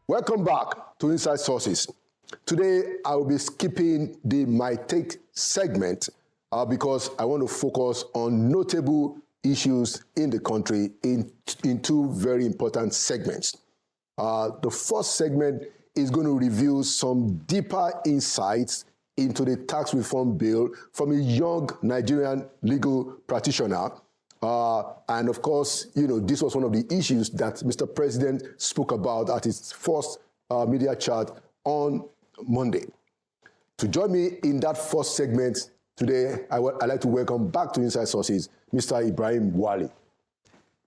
Welcome back to Inside Sources. Today, I will be skipping the My Take segment because I want to focus on notable issues in the country in two very important segments. The first segment is going to reveal some deeper insights into the tax reform bill from a young Nigerian legal practitioner. And of course, this was one of the issues that Mr. President spoke about at his first media chat on Monday. To join me in that first segment today, I'd like to welcome back to Inside Sources, Mr. Ibrahim Wali.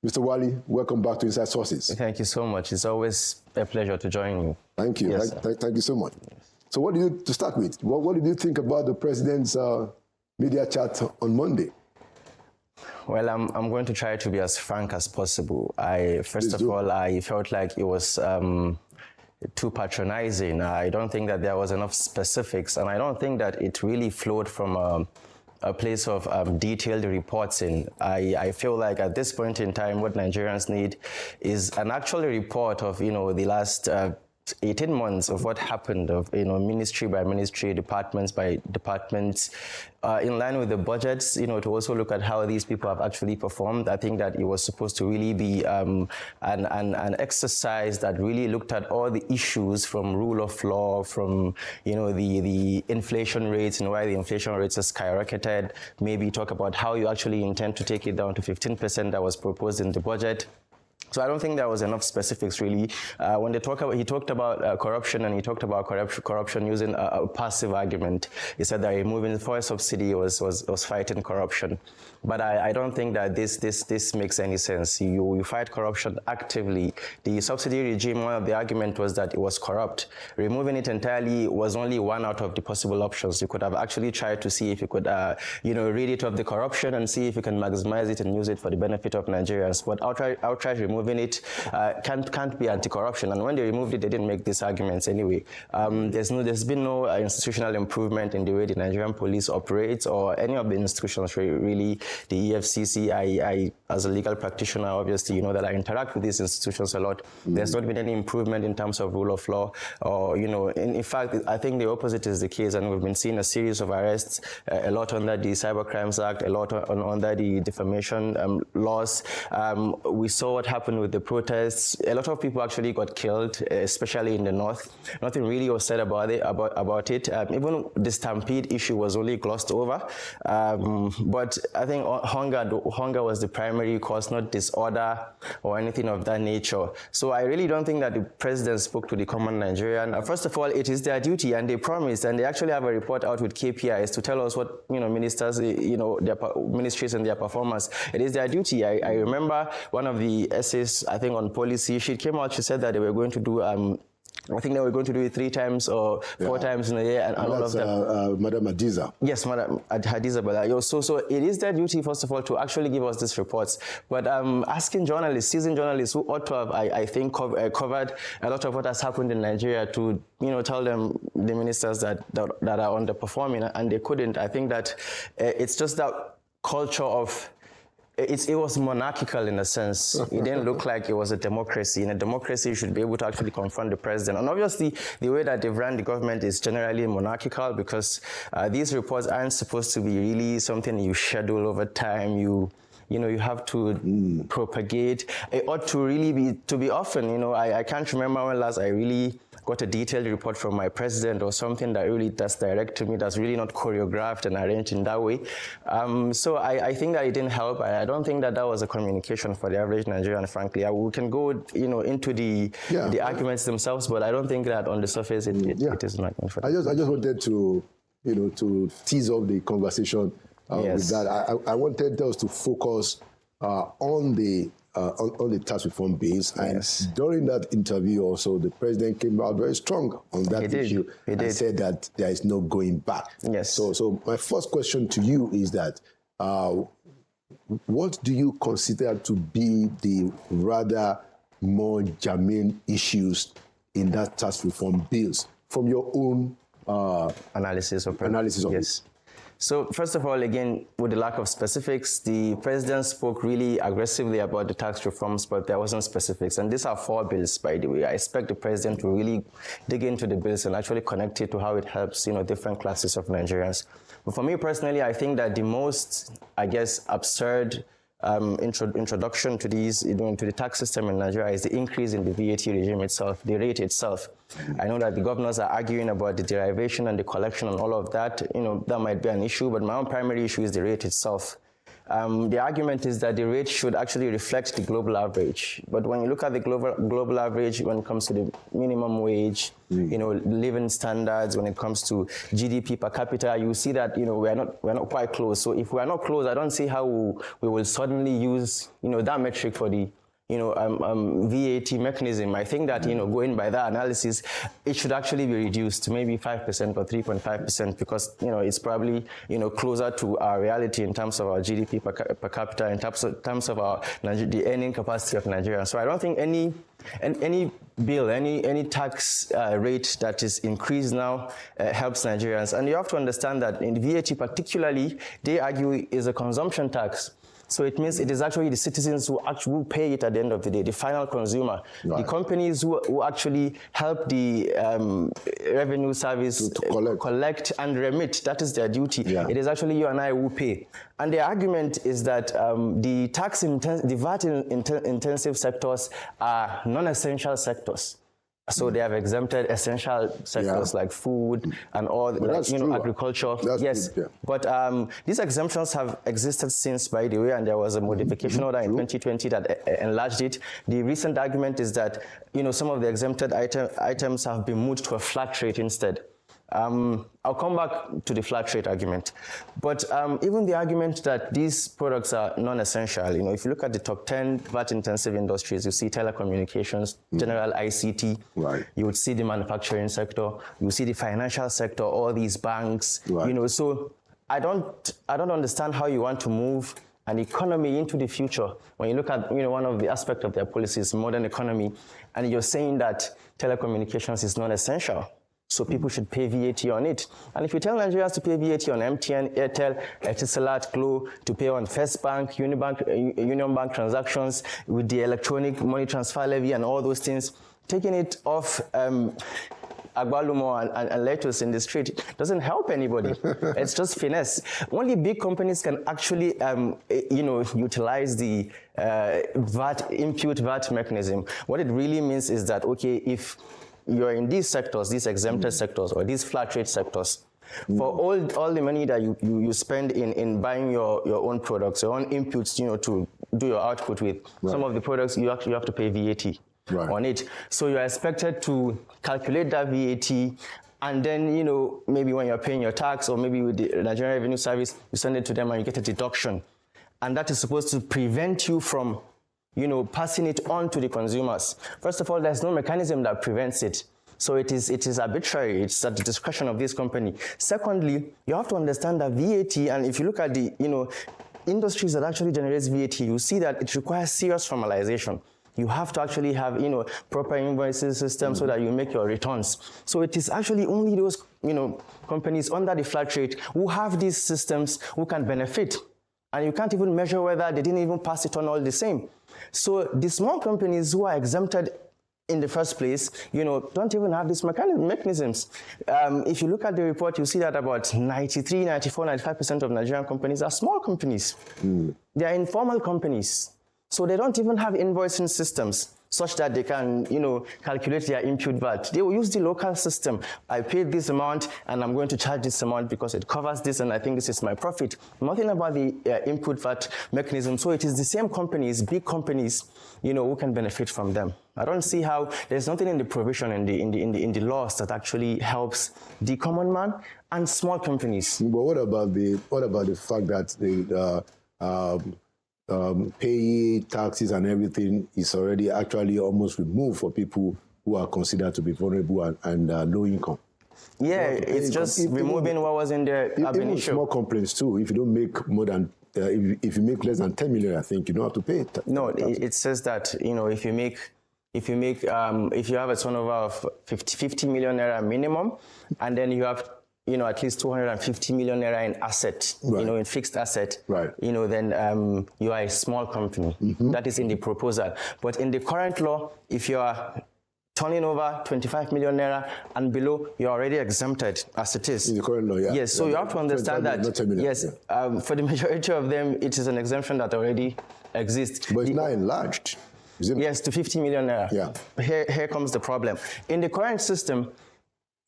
Mr. Wali, welcome back to Inside Sources. Thank you so much. It's always a pleasure to join you. Thank you. Yes, thank you so much. So to start with, what did you think about the President's media chat on Monday? Well, I'm going to try to be as frank as possible. First of all, I felt like it was too patronizing. I don't think that there was enough specifics, and I don't think that it really flowed from a place of detailed reporting. I feel like at this point in time, what Nigerians need is an actual report of, the last 18 months of what happened, of ministry by ministry, departments by departments, in line with the budgets, to also look at how these people have actually performed. I think that it was supposed to really be an exercise that really looked at all the issues from rule of law, from the inflation rates and why the inflation rates have skyrocketed. Maybe talk about how you actually intend to take it down to 15% that was proposed in the budget. So I don't think there was enough specifics really. When he talked about corruption, and he talked about corruption using a passive argument. He said that removing the fuel subsidy was fighting corruption. But I don't think that this makes any sense. You fight corruption actively. The subsidy regime, one of the argument was that it was corrupt. Removing it entirely was only one out of the possible options. You could have actually tried to see if you could, rid it of the corruption and see if you can maximize it and use it for the benefit of Nigerians. But outright removing it can't be anti-corruption. And when they removed it, they didn't make these arguments anyway. There's been no institutional improvement in the way the Nigerian police operates or any of the institutions really. The EFCC, I as a legal practitioner, obviously, you know that I interact with these institutions a lot. There's not been any improvement in terms of rule of law, or, in fact, I think the opposite is the case, and we've been seeing a series of arrests, a lot under the Cyber Crimes Act, a lot under the defamation laws. We saw what happened with the protests. A lot of people actually got killed, especially in the north. Nothing really was said about it. Even the stampede issue was only glossed over. But I think hunger was the primary cause, not disorder or anything of that nature. So I really don't think that the president spoke to the common Nigerian. First of all, it is their duty, and they promised, and they actually have a report out with KPIs to tell us what ministers, their ministries and their performance. It is their duty. I remember one of the essays, I think, on policy. She came out. She said that they were going to do. I think they were going to do it 3 times or 4 times in a year, and all of them. Madam Hadiza. Yes, Madam Hadiza. But so it is their duty, first of all, to actually give us these reports. But asking journalists, seasoned journalists who ought to have, I think, covered a lot of what has happened in Nigeria to, tell them the ministers that are underperforming, and they couldn't. I think that it's just that culture of. It was monarchical in a sense. It didn't look like it was a democracy. In a democracy, you should be able to actually confront the president. And obviously, the way that they've run the government is generally monarchical, because these reports aren't supposed to be really something you schedule over time. You have to propagate. It ought to really be often. I can't remember when last I really got a detailed report from my president or something that's direct to me, that's really not choreographed and arranged in that way. So I think that it didn't help. I don't think that was a communication for the average Nigerian, frankly. We can go, into the arguments themselves, but I don't think that on the surface it is not. I just wanted to, to tease off the conversation with that. I wanted us to focus on the tax reform bills, and during that interview also, the president came out very strong on that issue and said that there is no going back. Yes. So my first question to you is that what do you consider to be the rather more germane issues in that tax reform bills from your own analysis of it? So first of all, again, with the lack of specifics, the president spoke really aggressively about the tax reforms, but there wasn't specifics. And these are 4 bills, by the way. I expect the president to really dig into the bills and actually connect it to how it helps, different classes of Nigerians. But for me personally, I think that the most, absurd introduction to these, to the tax system in Nigeria is the increase in the VAT regime itself, the rate itself. I know that the governors are arguing about the derivation and the collection and all of that. That might be an issue, but my own primary issue is the rate itself. The argument is that the rate should actually reflect the global average. But when you look at the global average when it comes to the minimum wage, living standards, when it comes to GDP per capita, you see that we're not quite close. So if we are not close, I don't see how we will suddenly use that metric for the VAT mechanism. I think that going by that analysis, it should actually be reduced to maybe 5% or 3.5% because it's probably closer to our reality in terms of our GDP per capita, in terms of the earning capacity of Nigeria. So I don't think any bill, any tax rate that is increased now helps Nigerians. And you have to understand that in the VAT particularly, they argue is a consumption tax. So it means it is actually the citizens who actually pay it at the end of the day, the final consumer. Right. The companies who actually help the revenue service to collect and remit, that is their duty. Yeah. It is actually you and I who pay. And the argument is that the VAT-intensive sectors are non-essential sectors. So they have exempted essential sectors like food and all, agriculture. Yes, true, yeah. But these exemptions have existed since, by the way, and there was a modification order in 2020 that enlarged it. The recent argument is that some of the exempted items have been moved to a flat rate instead. I'll come back to the flat rate argument. But even the argument that these products are non-essential, if you look at the top 10 VAT-intensive industries, you see telecommunications, general ICT, right. You would see the manufacturing sector, you see the financial sector, all these banks, right. So I don't understand how you want to move an economy into the future. When you look at one of the aspects of their policies, modern economy, and you're saying that telecommunications is non-essential. So people should pay VAT on it. And if you tell Nigerians to pay VAT on MTN, Airtel, Etisalat, Glo, to pay on First Bank, Union Bank transactions with the electronic money transfer levy and all those things, taking it off Agbalumo and lettuce in the street doesn't help anybody. It's just finesse. Only big companies can actually, utilize the impute VAT mechanism. What it really means is that, okay, if you're in these sectors, these exempted sectors, or these flat rate sectors, for all the money that you spend in buying your own products, your own inputs, to do your output with, right. Some of the products you actually have to pay VAT right. on it. So you're expected to calculate that VAT, and then, maybe when you're paying your tax, or maybe with the Nigerian Revenue Service, you send it to them and you get a deduction. And that is supposed to prevent you from passing it on to the consumers. First of all, there's no mechanism that prevents it. So it is arbitrary. It's at the discretion of this company. Secondly, you have to understand that VAT, and if you look at the, industries that actually generates VAT, you see that it requires serious formalization. You have to actually have, proper invoicing system so that you make your returns. So it is actually only those, companies under the flat rate who have these systems who can benefit. And you can't even measure whether they didn't even pass it on all the same. So the small companies who are exempted in the first place, don't even have these mechanisms. If you look at the report, you see that about 93, 94, 95% of Nigerian companies are small companies. They are informal companies. So they don't even have invoicing systems such that they can, calculate their impute VAT. They will use the local system. I paid this amount, and I'm going to charge this amount because it covers this, and I think this is my profit. Nothing about the input VAT mechanism. So it is the same companies, big companies, who can benefit from them. I don't see how there's nothing in the provision in the laws that actually helps the common man and small companies. But what about the fact that the pay taxes and everything is already actually almost removed for people who are considered to be vulnerable and low income? Yeah, it's just removing what was in there. Even small complaints too. If you don't make more than, if you make less than 10 million, I think you don't have to pay it. No, it says that if you have a turnover of 50 million naira minimum, and then you have at least 250 million naira in asset, in fixed asset, then you are a small company. That is in the proposal. But in the current law, if you are turning over 25 million naira and below, you're already exempted as it is. In the current law, yeah. Yes, so you have to understand that, for the majority of them, it is an exemption that already exists. But it's not enlarged. Yes, to 50 million naira. Yeah. Here comes the problem. In the current system,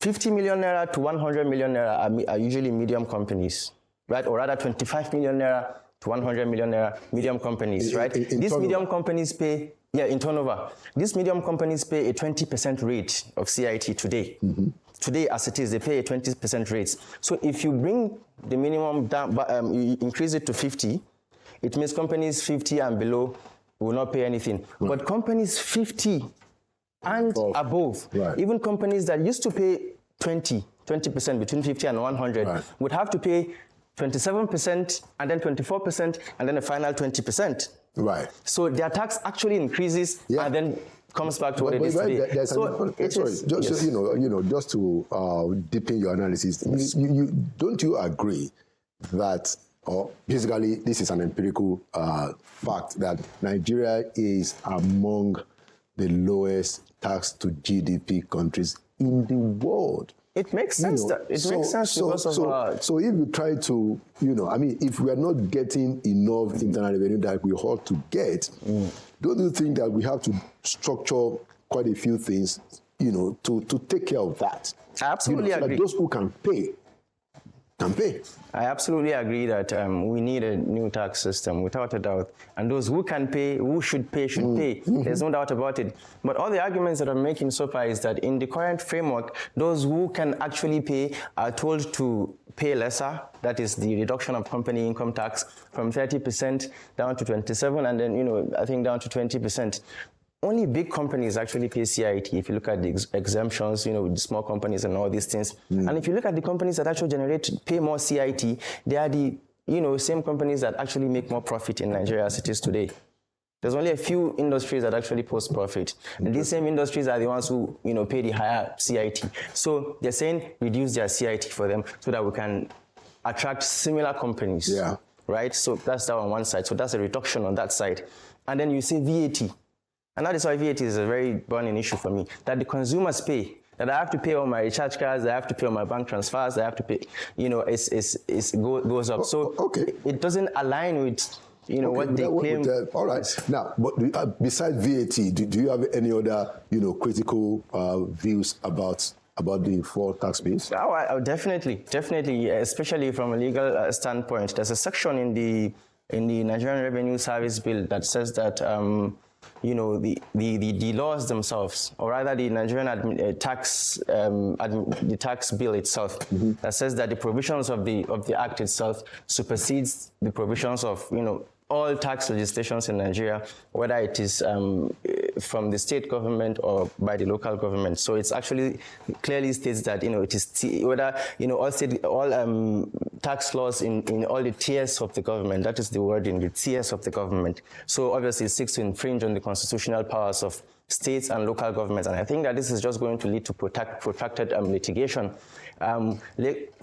50 million naira to 100 million naira are usually medium companies, right? Or rather 25 million naira to 100 million naira medium companies, right? These medium companies pay, in turnover. These medium companies pay a 20% rate of CIT today. Today, as it is, they pay a 20% rate. So if you bring the minimum down, you increase it to 50, it means companies 50 and below will not pay anything. But companies 50 and above, even companies that used to pay 20% between 50 and 100 would have to pay 27% and then 24% and then a final 20%. Right. So their tax actually increases and then comes back to what it is today. Just to deepen your analysis, don't you agree that, or basically this is an empirical fact, that Nigeria is among the lowest tax to GDP countries in the world? It makes sense. So if you try to, if we are not getting enough internal revenue that we ought to get, don't you think that we have to structure quite a few things, to take care of that? I absolutely agree. So that those who can pay. I absolutely agree that we need a new tax system, without a doubt. And those who can pay, who should pay, should pay. There's no doubt about it. But all the arguments that I'm making so far is that in the current framework, those who can actually pay are told to pay lesser. That is the reduction of company income tax from 30% down to 27%, and then, I think down to 20%. Only big companies actually pay CIT. If you look at the exemptions, with the small companies and all these things. And if you look at the companies that actually pay more CIT, they are the, same companies that actually make more profit in Nigeria as it is today. There's only a few industries that actually post profit. And these same industries are the ones who, pay the higher CIT. So they're saying reduce their CIT for them so that we can attract similar companies. Yeah. Right? So that's that on one side. So that's a reduction on that side. And then you say VAT. And that is why VAT is a very burning issue for me, that the consumers pay, that I have to pay on my recharge cards, I have to pay on my bank transfers, I have to pay, it goes up. So it doesn't align with, what they claim. All right. Now, but besides VAT, do you have any other, critical views about the full tax base? Oh, definitely, especially from a legal standpoint. There's a section in the Nigerian Revenue Service Bill that says that the laws themselves, or rather the Nigerian tax bill itself, that says that the provisions of the act itself supersedes the provisions of all tax legislations in Nigeria, whether it is from the state government or by the local government. So it's actually clearly states that it is whether all tax laws in all the tiers of the government. That is the word in the tiers of the government. So obviously it seeks to infringe on the constitutional powers of states and local governments, and I think that this is just going to lead to protracted litigation.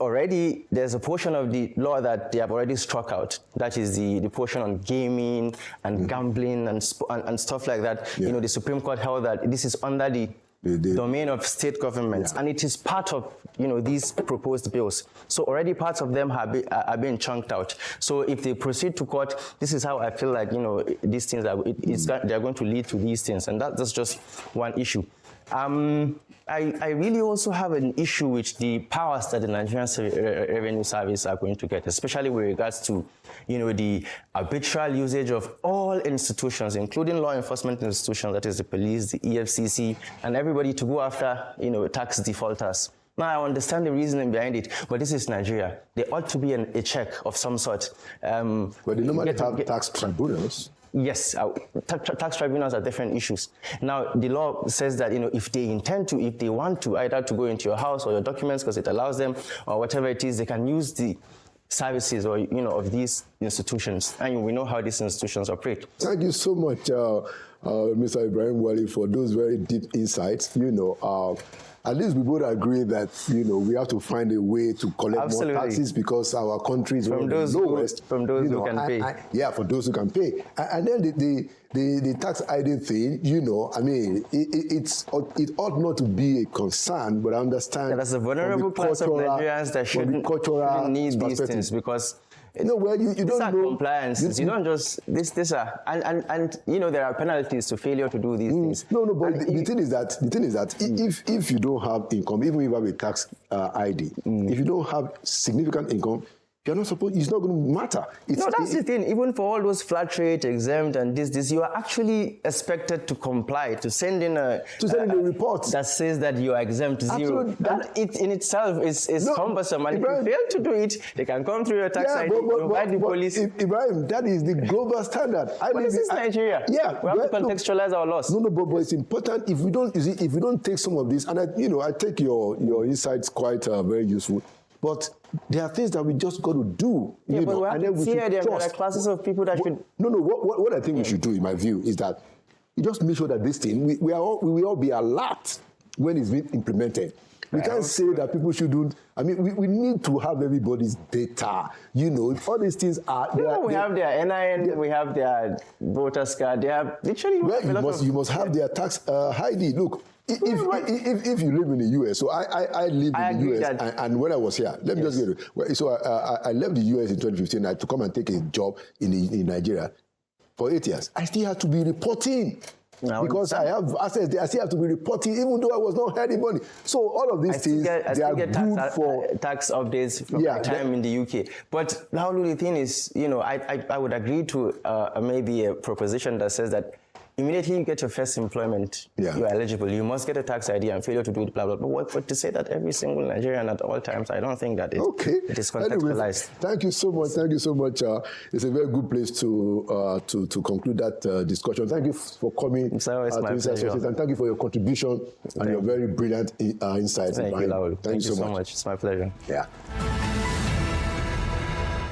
Already there's a portion of the law that they have already struck out. That is the portion on gaming and gambling and stuff like that. Yeah. The Supreme Court held that this is under the domain of state governments, and it is part of these proposed bills. So already parts of them are being chunked out. So if they proceed to court, this is how I feel like these things they're going to lead to these things, and that's just one issue. I really also have an issue with the powers that the Nigerian Revenue Service are going to get, especially with regards to, the arbitral usage of all institutions, including law enforcement institutions, that is the police, the EFCC, and everybody to go after, tax defaulters. Now, I understand the reasoning behind it, but this is Nigeria. There ought to be a check of some sort. But they normally have tax tribunals. Yes, tax tribunals are different issues. Now, the law says that, if they want to, either to go into your house or your documents because it allows them, or whatever it is, they can use the services of these institutions. And we know how these institutions operate. Thank you so much, Mr. Ibrahim Wali, for those very deep insights. At least we both agree that we have to find a way to collect more taxes because our country is one of the lowest. From those who can pay. Yeah, for those who can pay. And then the tax ID thing, I mean, it ought not to be a concern, but I understand. Yeah, that's a vulnerable class of Nigerians that shouldn't need these things because. You don't know compliances. You don't just these are and there are penalties to failure to do these things. No, but the thing is that if you don't have income, even if you have a tax ID, if you don't have significant income, you're not supposed. It's not going to matter. That's the thing. Even for all those flat rate, exempt, and this, you are actually expected to comply, to send in a report that says that you are exempt zero. That it in itself is cumbersome, and Ibrahim, if you fail to do it, they can come through your tax ID, invite the police. Ibrahim, that is the global standard. But this is Nigeria. Yeah, we have to contextualize our laws. No, but it's important if we don't. If we don't take some of this, and I take your insights quite very useful. But there are things that we just got to do, but we have and then we should there are classes of people that should. No. What I think we should do, in my view, is that you just make sure that this thing we will all be alert when it's being implemented. We can't say that people shouldn't. I mean, we need to have everybody's data. All these things are. We have their NIN, we have their voters card. They have literally. Well, you must have their tax ID. Look. If you live in the US, so I live in the US, and when I was here, let me just get it. So I left the US in 2015. I had to come and take a job in Nigeria for 8 years. I still had to be reporting because I have assets. I still have to be reporting, even though I was not earning money. So all of these things, they are good for tax updates from my time in the UK. But now the thing is, I would agree to maybe a proposition that says that immediately you get your first employment, you're eligible. You must get a tax ID and failure to do it, blah, blah, blah. But to say that every single Nigerian at all times, I don't think that it is contextualized. Anyway, thank you so much. Thank you so much. It's a very good place to conclude that discussion. Thank you for coming it's always my pleasure. And thank you for your contribution and your very brilliant insights. Thank you, Laul. Thank you so much. It's my pleasure. Yeah.